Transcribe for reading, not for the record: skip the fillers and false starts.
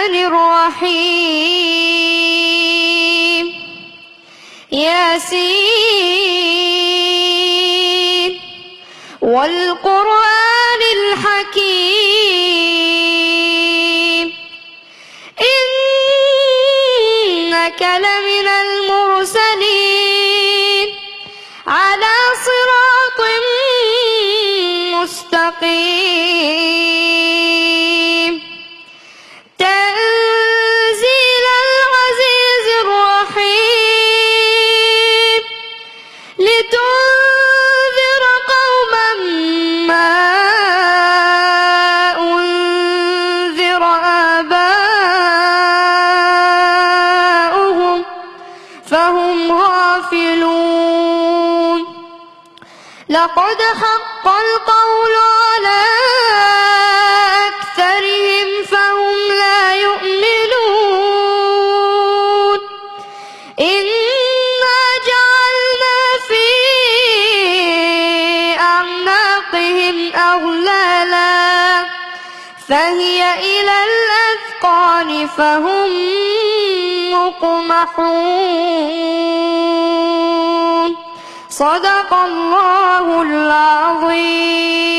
الرحمن الرحيم ياسين والقرآن الحكيم إنك لمن المرسلين على صراط مستقيم تنزيل العزيز الرحيم لتنذر قوما ما أنذر آباؤهم فهم غافلون لقد حق القول على أكثرهم فهم لا يؤمنون إنا جعلنا في أعناقهم أغلالا فهي إلى الأذقان فهم مقمحون صدق الله العظيم.